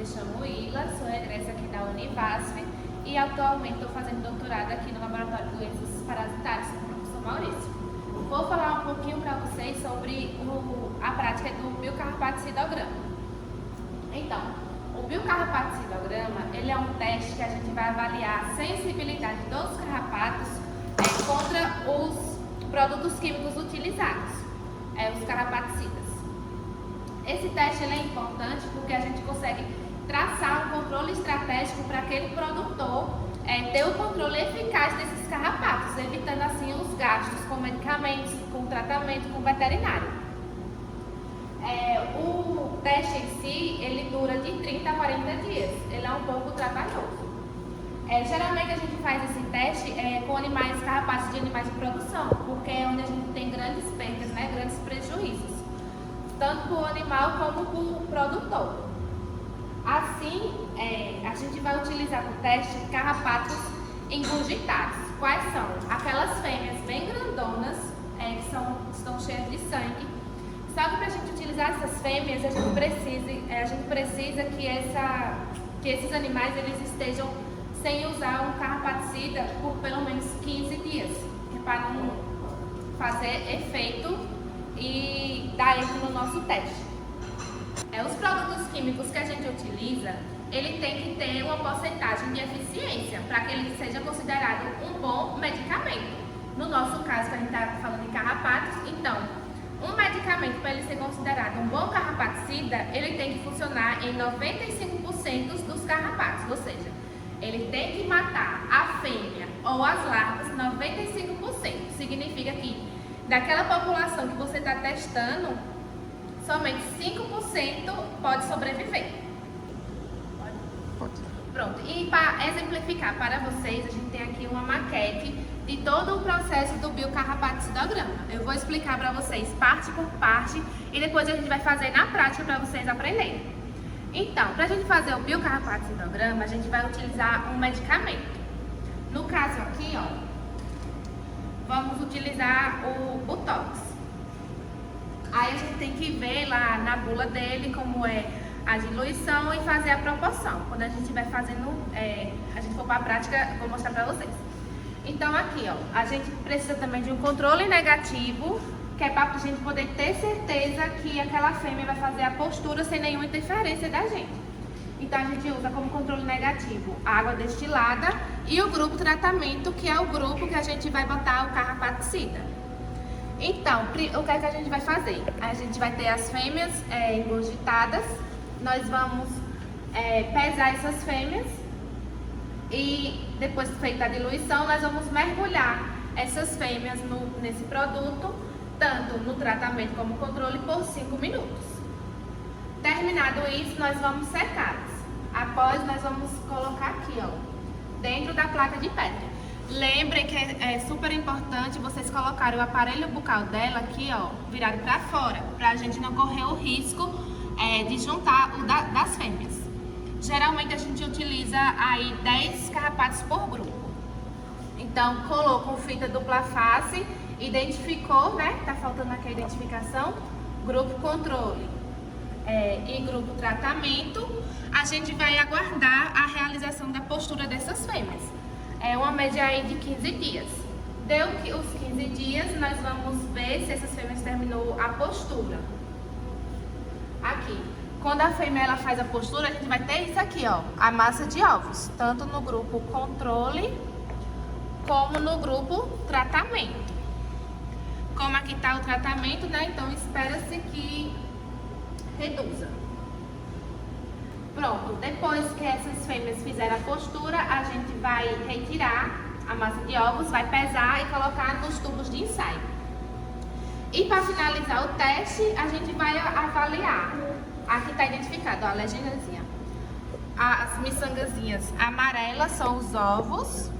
me chamo Ila, sou regressa aqui da Univasf e atualmente estou fazendo doutorado aqui no Laboratório de Doenças Parasitárias com o professor Maurício. Vou falar um pouquinho para vocês sobre a prática do biocarrapato-cidograma. Então, o biocarrapato-cidograma, ele é um teste que a gente vai avaliar a sensibilidade dos carrapatos contra os produtos químicos utilizados, os carrapaticidas. Esse teste é importante porque a gente consegue traçar um controle estratégico para aquele produtor ter o controle eficaz desses carrapatos, evitando assim os gastos com medicamentos, com tratamento, com veterinário. O teste em si, ele dura de 30 a 40 dias, ele é um pouco trabalhoso. Geralmente a gente faz esse teste com animais carrapatos de animais de produção, porque é onde a gente tem grandes perdas, grandes prejuízos, tanto para o animal como para o produtor. Assim, a gente vai utilizar no teste carrapatos engurgitados. Quais são? Aquelas fêmeas bem grandonas, que estão cheias de sangue. Só que para a gente utilizar essas fêmeas, a gente precisa que esses animais eles estejam sem usar um carrapaticida por pelo menos 15 dias, para não fazer efeito e dar erro no nosso teste. Os produtos químicos que a gente utiliza, ele tem que ter uma porcentagem de eficiência para que ele seja considerado um bom medicamento. No nosso caso, que a gente está falando de carrapatos, então, um medicamento para ele ser considerado um bom carrapaticida, ele tem que funcionar em 95% dos carrapatos, ou seja, ele tem que matar a fêmea ou as larvas 95%. Significa que daquela população que você está testando, somente 5% pode sobreviver. Pode. Pronto. E para exemplificar para vocês, a gente tem aqui uma maquete de todo o processo do biocarrapato-cidograma. Eu vou explicar para vocês parte por parte e depois a gente vai fazer na prática para vocês aprenderem. Então, para a gente fazer o biocarrapato-cidograma, a gente vai utilizar um medicamento. No caso aqui, vamos utilizar o Botox. Aí a gente tem que ver lá na bula dele como é a diluição e fazer a proporção. Quando a gente estiver fazendo, a gente for para a prática, eu vou mostrar para vocês. Então aqui, a gente precisa também de um controle negativo, que é para a gente poder ter certeza que aquela fêmea vai fazer a postura sem nenhuma interferência da gente. Então a gente usa como controle negativo a água destilada e o grupo tratamento, que é o grupo que a gente vai botar o carrapaticida. Então, o que é que a gente vai fazer? A gente vai ter as fêmeas engurgitadas, nós vamos pesar essas fêmeas e depois feita a diluição, nós vamos mergulhar essas fêmeas nesse produto, tanto no tratamento como controle, por 5 minutos. Terminado isso, nós vamos secá-las. Após, nós vamos colocar aqui, dentro da placa de Petri. Lembrem que é super importante vocês colocarem o aparelho bucal dela aqui, virado para fora, para a gente não correr o risco de juntar o das fêmeas. Geralmente a gente utiliza aí 10 carrapatos por grupo. Então, colocou fita dupla face, identificou, tá faltando aqui a identificação, grupo controle e grupo tratamento, a gente vai aguardar a realização da postura dessas fêmeas. É uma média aí de 15 dias. Deu os 15 dias, nós vamos ver se essas fêmeas terminou a postura. Aqui. Quando a fêmea ela faz a postura, a gente vai ter isso aqui, a massa de ovos, tanto no grupo controle como no grupo tratamento. Como aqui está o tratamento, então espera-se que reduza. Pronto, depois que essas fêmeas fizeram a postura, a gente vai retirar a massa de ovos, vai pesar e colocar nos tubos de ensaio. E para finalizar o teste, a gente vai avaliar. Aqui está identificado, a legendazinha. As miçangazinhas amarelas são os ovos,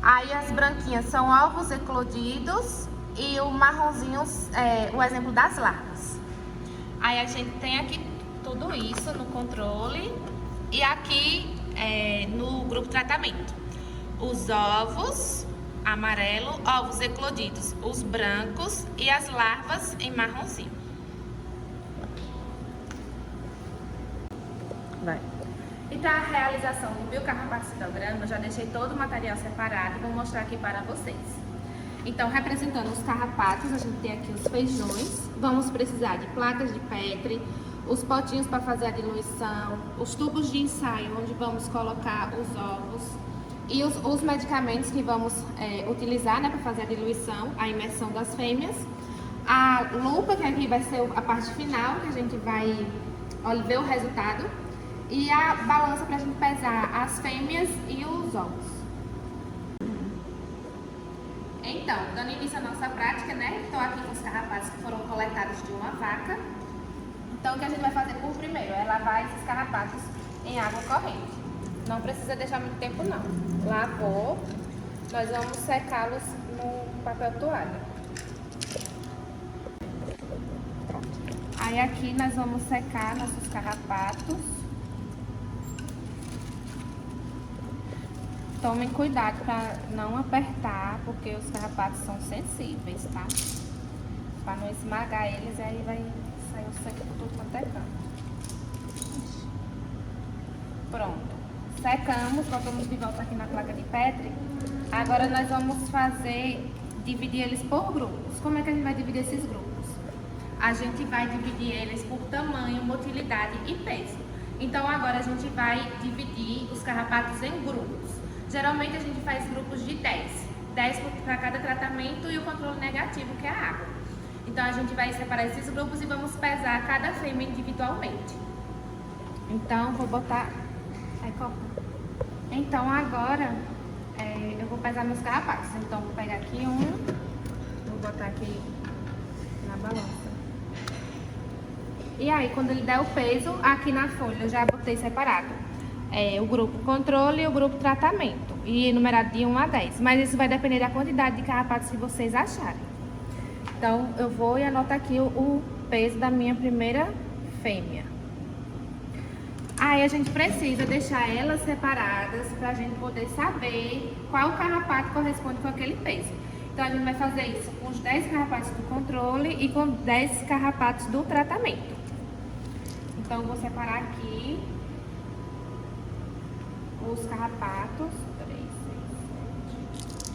aí as branquinhas são ovos eclodidos e o marronzinho o exemplo das larvas. Aí a gente tem aqui tudo isso no controle e aqui no grupo tratamento. Os ovos amarelo, ovos eclodidos, os brancos e as larvas em marronzinho. Vai. E para a realização do biocarrapatocitograma, eu já deixei todo o material separado e vou mostrar aqui para vocês. Então, representando os carrapatos, a gente tem aqui os feijões. Vamos precisar de placas de Petri, os potinhos para fazer a diluição, os tubos de ensaio onde vamos colocar os ovos e os medicamentos que vamos utilizar, né, para fazer a diluição, a imersão das fêmeas. A lupa, que aqui vai ser a parte final, que a gente vai ver o resultado. E a balança para a gente pesar as fêmeas e os ovos. Então, dando início à nossa prática, né? Estou aqui com os carrapatos que foram coletados de uma vaca. Então, o que a gente vai fazer por primeiro é lavar esses carrapatos em água corrente. Não precisa deixar muito tempo, não. Lavou, nós vamos secá-los no papel toalha. Aí aqui nós vamos secar nossos carrapatos. Tomem cuidado para não apertar, porque os carrapatos são sensíveis, tá? Para não esmagar eles, aí vai sair o sangue por tudo quanto é canto. Pronto. Secamos, botamos de volta aqui na placa de Petri. Agora nós vamos dividir eles por grupos. Como é que a gente vai dividir esses grupos? A gente vai dividir eles por tamanho, motilidade e peso. Então agora a gente vai dividir os carrapatos em grupos. Geralmente a gente faz grupos de 10 para cada tratamento e o controle negativo, que é a água. Então a gente vai separar esses grupos e vamos pesar cada fêmea individualmente. Então vou botar... Então agora eu vou pesar meus carrapatos. Então vou pegar aqui vou botar aqui na balança. E aí quando ele der o peso, aqui na folha eu já botei separado. O grupo controle e o grupo tratamento, e numerado de 1 a 10, mas isso vai depender da quantidade de carrapatos que vocês acharem. Então eu vou e anoto aqui o peso da minha primeira fêmea. Aí a gente precisa deixar elas separadas para a gente poder saber qual carrapato corresponde com aquele peso. Então a gente vai fazer isso com os 10 carrapatos do controle e com 10 carrapatos do tratamento. Então eu vou separar aqui os carrapatos, 3, 6, 7.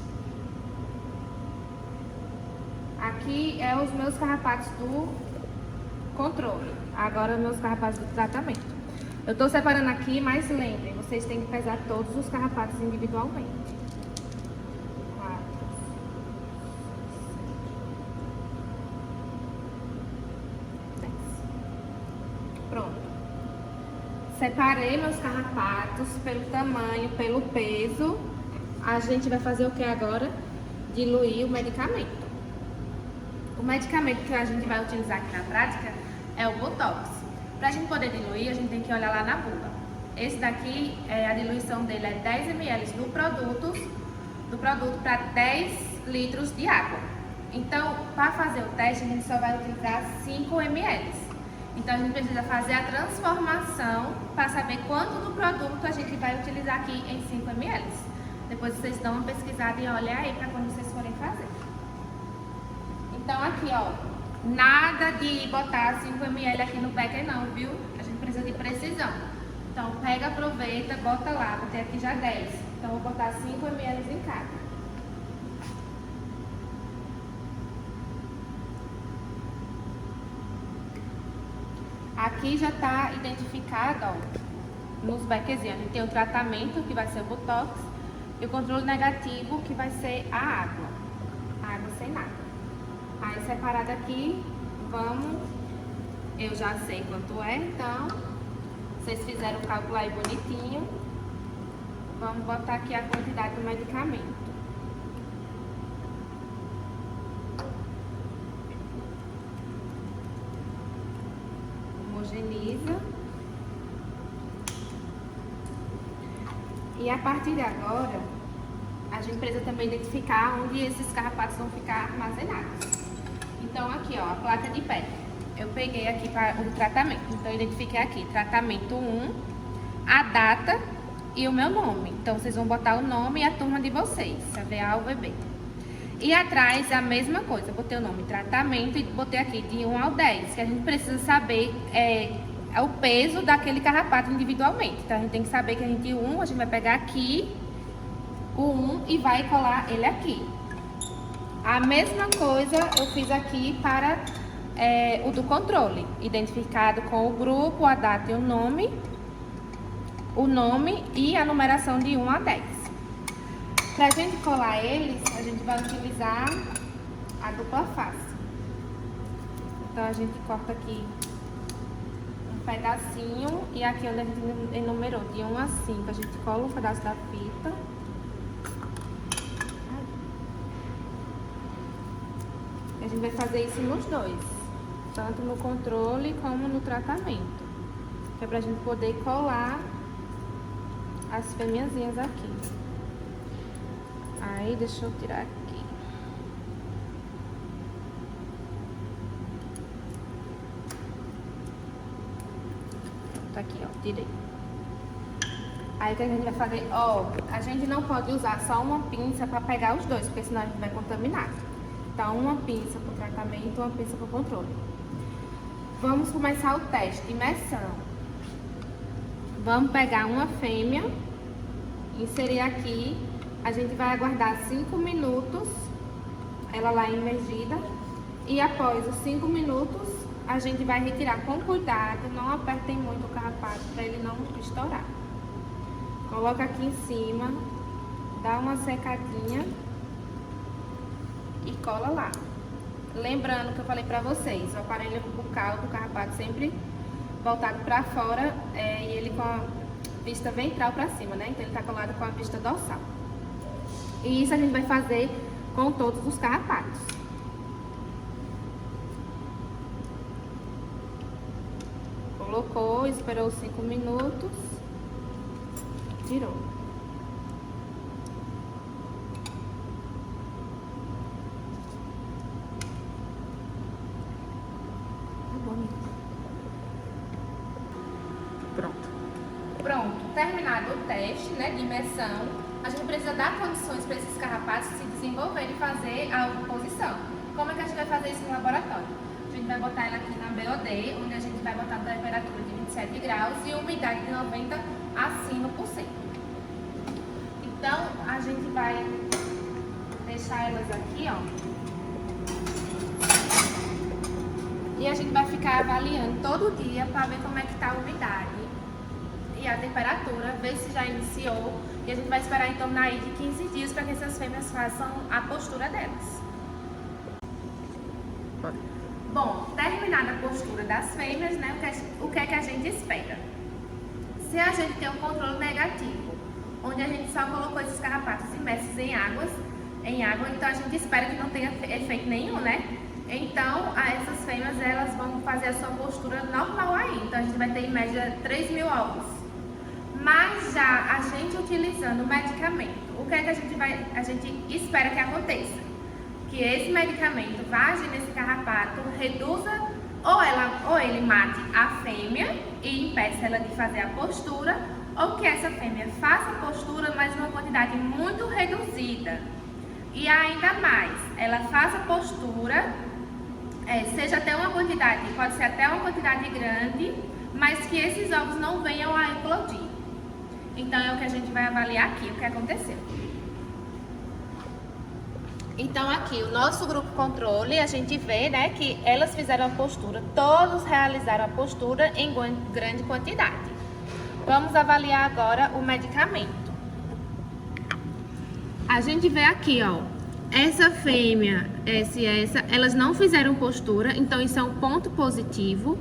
Aqui os meus carrapatos do controle. Agora meus carrapatos do tratamento. Eu tô separando aqui, mas lembrem, vocês têm que pesar todos os carrapatos individualmente. 4, 5, 6, 7, 10. Pronto. Separei meus carrapatos pelo tamanho, pelo peso. A gente vai fazer o que agora? Diluir o medicamento. O medicamento que a gente vai utilizar aqui na prática é o Botox. Para a gente poder diluir, a gente tem que olhar lá na bula. Esse daqui, a diluição dele é 10 ml do produto para 10 litros de água. Então, para fazer o teste, a gente só vai utilizar 5 ml. Então a gente precisa fazer a transformação para saber quanto do produto a gente vai utilizar aqui em 5 ml. Depois vocês dão uma pesquisada e olhem aí para quando vocês forem fazer. Então aqui, ó, nada de botar 5 ml aqui no becker não, viu? A gente precisa de precisão. Então pega, aproveita, bota lá, botei aqui já 10. Então vou botar 5 ml em cada. Aqui já está identificado, ó, nos beckerzinhos. A gente tem o tratamento, que vai ser o Botox, e o controle negativo, que vai ser a água sem nada. Aí separado aqui, eu já sei quanto é, então, vocês fizeram o cálculo aí bonitinho. Vamos botar aqui a quantidade do medicamento. Homogeniza. E a partir de agora, a gente precisa também identificar onde esses carrapatos vão ficar armazenados. Então aqui, ó, a placa de Petri. Eu peguei aqui para o tratamento. Então eu identifiquei aqui, tratamento 1, a data e o meu nome. Então vocês vão botar o nome e a turma de vocês, CVA ou VB. E atrás a mesma coisa, botei o nome tratamento e botei aqui de 1 ao 10, que a gente precisa saber o peso daquele carrapato individualmente. Então a gente tem que saber que a gente vai pegar aqui o e vai colar ele aqui. A mesma coisa eu fiz aqui para o do controle, identificado com o grupo, a data e o nome e a numeração de 1 a 10. Para a gente colar eles, a gente vai utilizar a dupla face. Então a gente corta aqui um pedacinho e aqui onde a gente enumerou de 1 a 5, a gente cola um pedaço da fita. A gente vai fazer isso nos dois, tanto no controle como no tratamento, que é pra gente poder colar as fêmeazinhas aqui. Aí, deixa eu tirar aqui. Tá aqui, ó, tirei. Aí, o que a gente vai fazer? Ó, a gente não pode usar só uma pinça pra pegar os dois, porque senão a gente vai contaminar. Então, uma pinça para o tratamento e uma pinça para o controle. Vamos começar o teste de imersão. Vamos pegar uma fêmea, inserir aqui. A gente vai aguardar 5 minutos, ela lá imergida. E após os 5 minutos, a gente vai retirar com cuidado. Não apertem muito o carrapato para ele não estourar. Coloca aqui em cima, dá uma secadinha e cola lá. Lembrando que eu falei pra vocês, o aparelho bucal do carrapato sempre voltado pra fora e ele com a vista ventral pra cima, né? Então ele tá colado com a vista dorsal. E isso a gente vai fazer com todos os carrapatos. Colocou, esperou 5 minutos, tirou. Pronto, terminado o teste, né, de imersão, a gente precisa dar condições para esses carrapatos se desenvolverem e fazer a oviposição. Como é que a gente vai fazer isso no laboratório? A gente vai botar ela aqui na BOD, onde a gente vai botar a temperatura de 27 graus e umidade de 90 a 5%. Então, a gente vai deixar elas aqui, ó. E a gente vai ficar avaliando todo dia para ver como é que tá a umidade e a temperatura, ver se já iniciou. E a gente vai esperar em torno aí de 15 dias para que essas fêmeas façam a postura delas. Bom, terminada a postura das fêmeas, né, o que é que a gente espera? Se a gente tem um controle negativo, onde a gente só colocou esses carrapatos imersos em água, então a gente espera que não tenha efeito nenhum, né? Então, essas fêmeas, elas vão fazer a sua postura normal aí. Então, a gente vai ter em média 3.000 ovos. Mas já a gente utilizando o medicamento, o que é que a gente espera que aconteça? Que esse medicamento vá agir nesse carrapato, reduza ou ele mate a fêmea e impeça ela de fazer a postura, ou que essa fêmea faça a postura, mas numa quantidade muito reduzida. E ainda mais, ela faça a postura, seja até uma quantidade, pode ser até uma quantidade grande, mas que esses ovos não venham a eclodir. Então é o que a gente vai avaliar aqui, o que aconteceu. Então aqui, o nosso grupo controle, a gente vê, né, que elas fizeram a postura, todos realizaram a postura em grande quantidade. Vamos avaliar agora o medicamento. A gente vê aqui, ó, essa fêmea, essa, elas não fizeram postura, então isso é um ponto positivo.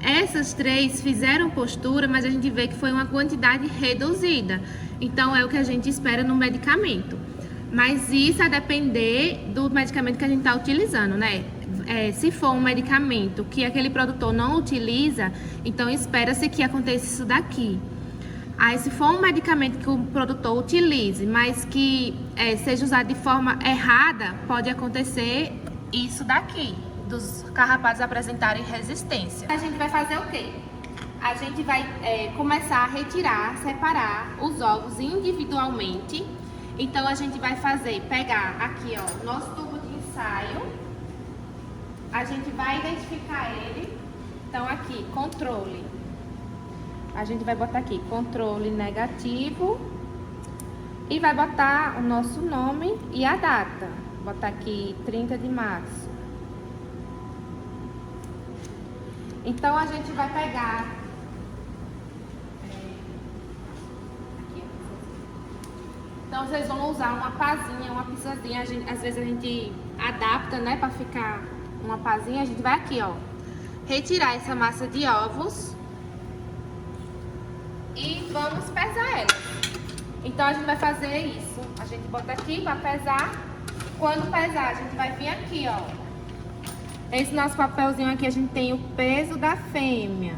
Essas 3 fizeram postura, mas a gente vê que foi uma quantidade reduzida. Então, é o que a gente espera no medicamento. Mas isso a depender do medicamento que a gente está utilizando, né? Se for um medicamento que aquele produtor não utiliza, então espera-se que aconteça isso daqui. Aí, se for um medicamento que o produtor utilize, mas que seja usado de forma errada, pode acontecer isso daqui, dos carrapatos apresentarem resistência. A gente vai fazer o quê? A gente vai começar a retirar, separar os ovos individualmente. Então, a gente vai pegar aqui, ó, nosso tubo de ensaio. A gente vai identificar ele. Então, aqui, controle. a gente vai botar aqui controle negativo e vai botar o nosso nome e a data. Vou botar aqui 30 de março. Então, a gente vai pegar... Então, vocês vão usar uma pazinha, uma pincelazinha. Às vezes a gente adapta, né, pra ficar uma pazinha. A gente vai aqui, ó, retirar essa massa de ovos e vamos pesar ela. Então, a gente vai fazer isso. A gente bota aqui pra pesar. Quando pesar, a gente vai vir aqui, ó. Esse nosso papelzinho aqui, a gente tem o peso da fêmea.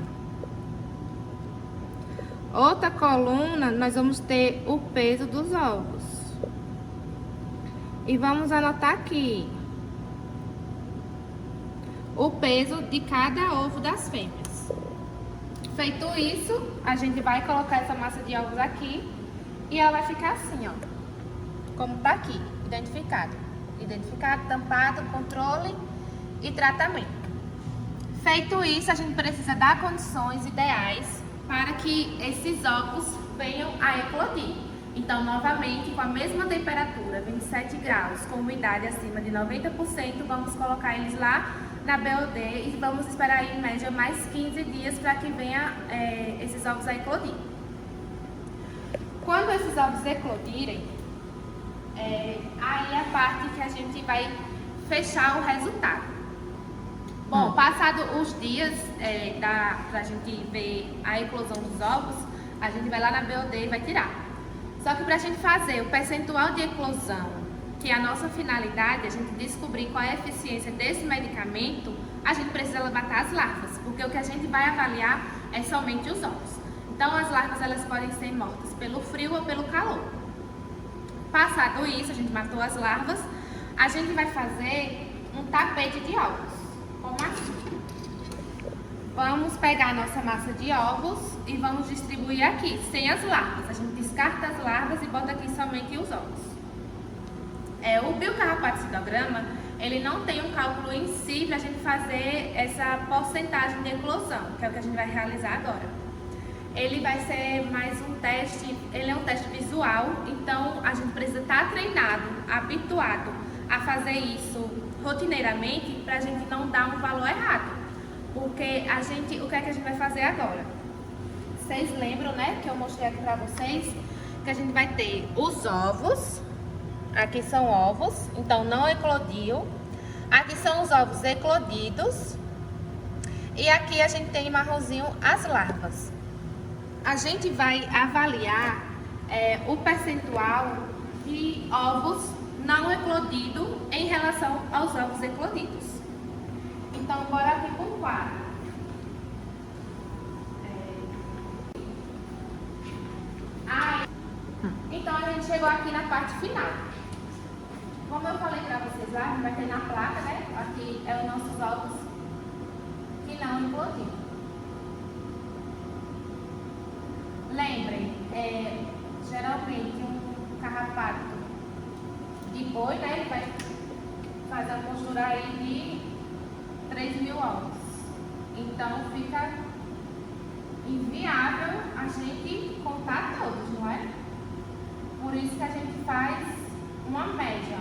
Outra coluna, nós vamos ter o peso dos ovos. E vamos anotar aqui o peso de cada ovo das fêmeas. Feito isso, a gente vai colocar essa massa de ovos aqui e ela vai ficar assim, ó. Como tá aqui, identificado. Identificado, tampado, controle e tratamento. Feito isso, a gente precisa dar condições ideais para que esses ovos venham a eclodir. Então, novamente, com a mesma temperatura, 27 graus, com umidade acima de 90%, vamos colocar eles lá na BOD e vamos esperar aí, em média, mais 15 dias para que venha esses ovos a eclodir. Quando esses ovos eclodirem, aí é a parte que a gente vai fechar o resultado. Bom, passado os dias pra gente ver a eclosão dos ovos, a gente vai lá na BOD e vai tirar. Só que pra gente fazer o percentual de eclosão, que é a nossa finalidade, a gente descobrir qual é a eficiência desse medicamento, a gente precisa matar as larvas, porque o que a gente vai avaliar é somente os ovos. Então, as larvas, elas podem ser mortas pelo frio ou pelo calor. Passado isso, a gente matou as larvas, a gente vai fazer um tapete de ovos. Como assim? Vamos pegar a nossa massa de ovos e vamos distribuir aqui, sem as larvas. A gente descarta as larvas e bota aqui somente os ovos. O biocarrapaticidograma, ele não tem um cálculo em si para a gente fazer essa porcentagem de eclosão, que é o que a gente vai realizar agora. Ele vai ser mais um teste, ele é um teste visual, então a gente precisa estar treinado, habituado a fazer isso rotineiramente para a gente não dar um valor errado. Porque o que é que a gente vai fazer agora? Vocês lembram, né, que eu mostrei aqui para vocês, que a gente vai ter os ovos, aqui são ovos, então não eclodiu, aqui são os ovos eclodidos e aqui a gente tem marronzinho as larvas. A gente vai avaliar o percentual de ovos não eclodidos em relação aos ovos eclodidos. Então, bora aqui com o quadro. Então, a gente chegou aqui na parte final. Como eu falei para vocês lá, a gente vai ter na placa, né? Aqui é os nossos ovos que não eclodiram. Lembrem, geralmente um carrapato de boi, né, ele vai fazer a postura aí de 3.000 ovos. Então fica inviável a gente contar todos, não é? Por isso que a gente faz uma média,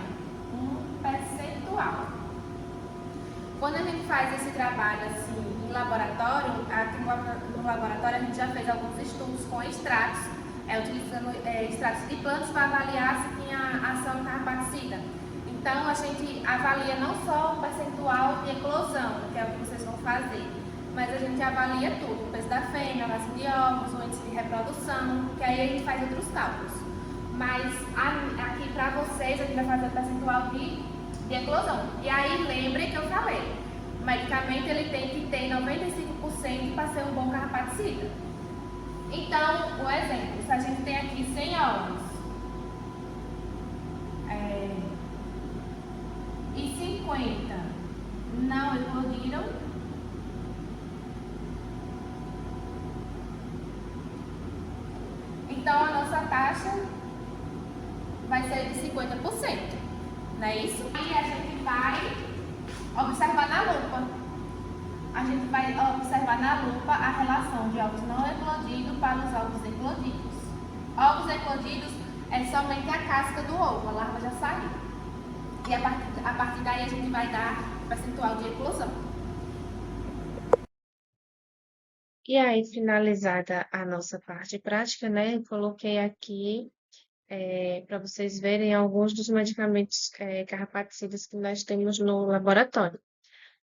um percentual. Quando a gente faz esse trabalho assim em laboratório, aqui no laboratório a gente já fez alguns estudos com extratos, utilizando extratos de plantas para avaliar se tinha ação carrapaticida. Então a gente avalia não só o percentual de eclosão, que é o que vocês vão fazer, mas a gente avalia tudo, o peso da fêmea, a massa de ovos, o índice de reprodução, que aí a gente faz outros cálculos. Mas aqui para vocês a gente vai fazer o percentual de eclosão. E aí lembrem que eu falei, o medicamento ele tem que ter 95% para ser um bom carrapaticida. Então, o exemplo, se a gente tem aqui 100 ovos e 50 não eclodiram, então a nossa taxa vai ser de 50%, não é isso? Aí a gente vai observar na lupa. a gente vai observar na lupa a relação de ovos não eclodidos para os ovos eclodidos. Ovos eclodidos é somente a casca do ovo, a larva já saiu. E a partir daí a gente vai dar percentual de eclosão. E aí, finalizada a nossa parte prática, né? Eu coloquei aqui para vocês verem alguns dos medicamentos carrapaticidas que nós temos no laboratório.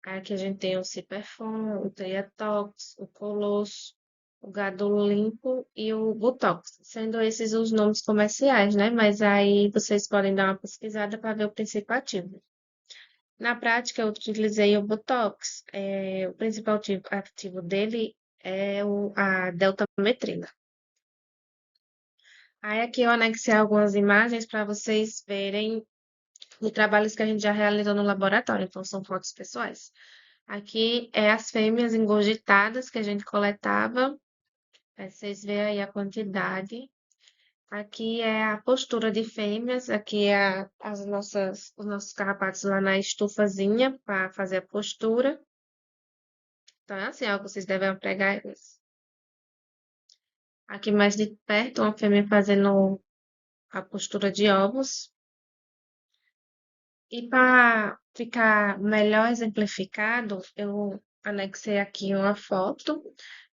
Aqui a gente tem o Ciperfon, o Triatox, o Colosso, o Gado Limpo e o Botox, sendo esses os nomes comerciais, né? Mas aí vocês podem dar uma pesquisada para ver o princípio ativo. Na prática, eu utilizei o Botox. O principal ativo dele é a deltametrina. Aí aqui eu anexei algumas imagens para vocês verem de trabalhos que a gente já realizou no laboratório, então são fotos pessoais. Aqui é as fêmeas engurgitadas que a gente coletava. Vocês veem aí a quantidade. Aqui é a postura de fêmeas. Aqui é os nossos carrapatos lá na estufazinha para fazer a postura. Então, é assim, ó, vocês devem pregar eles. Aqui mais de perto, uma fêmea fazendo a postura de ovos. E para ficar melhor exemplificado, eu anexei aqui uma foto.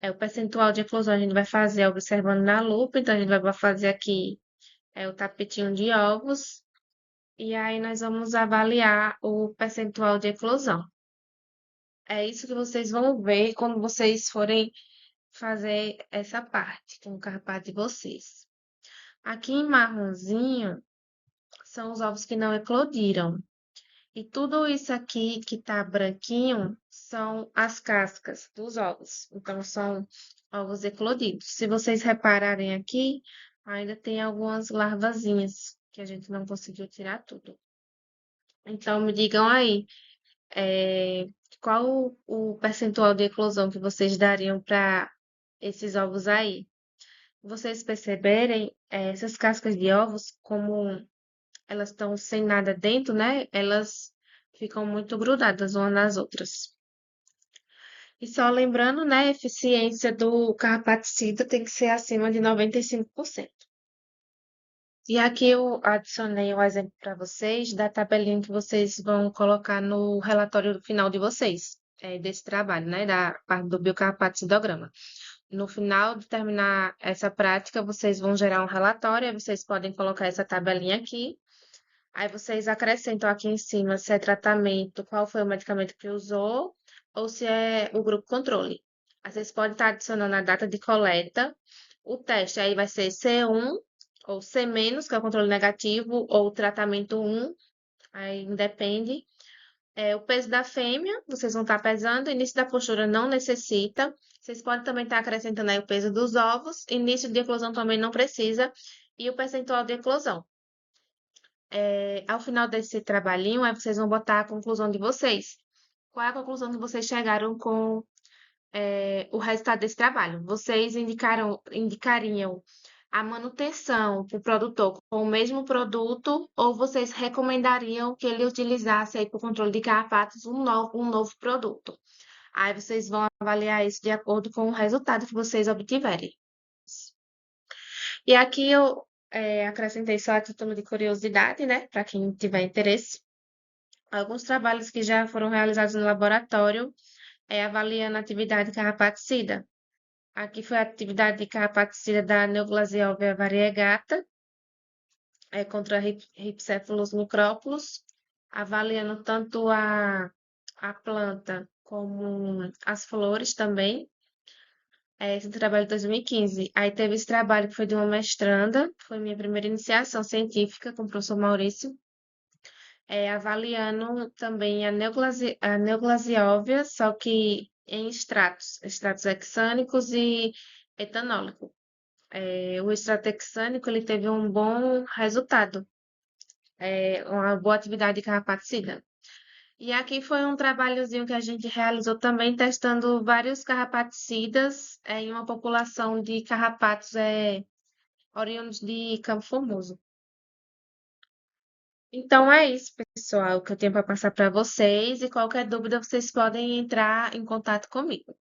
O percentual de eclosão a gente vai fazer observando na lupa. Então, a gente vai fazer aqui o tapetinho de ovos. E aí, nós vamos avaliar o percentual de eclosão. É isso que vocês vão ver quando vocês forem fazer essa parte com o carrapato de vocês. Aqui em marronzinho são os ovos que não eclodiram. E tudo isso aqui que tá branquinho são as cascas dos ovos. Então, são ovos eclodidos. Se vocês repararem aqui, ainda tem algumas larvazinhas que a gente não conseguiu tirar tudo. Então, me digam aí, qual o percentual de eclosão que vocês dariam para esses ovos aí? Vocês perceberem, essas cascas de ovos, como elas estão sem nada dentro, né? Elas ficam muito grudadas umas nas outras. E só lembrando, né? A eficiência do carrapaticida tem que ser acima de 95%. E aqui eu adicionei um exemplo para vocês da tabelinha que vocês vão colocar no relatório final de vocês, desse trabalho, né? Da parte do biocarrapacidograma. No final de terminar essa prática, vocês vão gerar um relatório, aí vocês podem colocar essa tabelinha aqui. Aí vocês acrescentam aqui em cima se é tratamento, qual foi o medicamento que usou, ou se é o grupo controle. Aí vocês podem estar adicionando a data de coleta. O teste aí vai ser C1 ou C-, que é o controle negativo, ou tratamento 1, aí independe. O peso da fêmea, vocês vão estar pesando. Início da postura não necessita. Vocês podem também estar acrescentando aí o peso dos ovos. Início de eclosão também não precisa. E o percentual de eclosão. Ao final desse trabalhinho, aí vocês vão botar a conclusão de vocês. Qual é a conclusão que vocês chegaram com o resultado desse trabalho? Vocês indicariam a manutenção para o produtor com o mesmo produto ou vocês recomendariam que ele utilizasse aí para o controle de carrapatos um novo produto? Aí vocês vão avaliar isso de acordo com o resultado que vocês obtiverem. E aqui eu acrescentei só a título de curiosidade, né, para quem tiver interesse, alguns trabalhos que já foram realizados no laboratório, avaliando a atividade carrapaticida. Aqui foi a atividade de carrapaticida da Neoglasiovia variegata, contra Rhipicephalus micrópolis, avaliando tanto a planta como as flores também. Esse trabalho de 2015. Aí teve esse trabalho que foi de uma mestranda, foi minha primeira iniciação científica com o professor Maurício, avaliando também a neoglasióvia, só que em extratos hexânicos e etanólico. O extrato hexânico ele teve um bom resultado, uma boa atividade carrapaticida. E aqui foi um trabalhozinho que a gente realizou também, testando vários carrapaticidas em uma população de carrapatos oriundos de Campo Formoso. Então é isso, pessoal, que eu tenho para passar para vocês e qualquer dúvida vocês podem entrar em contato comigo.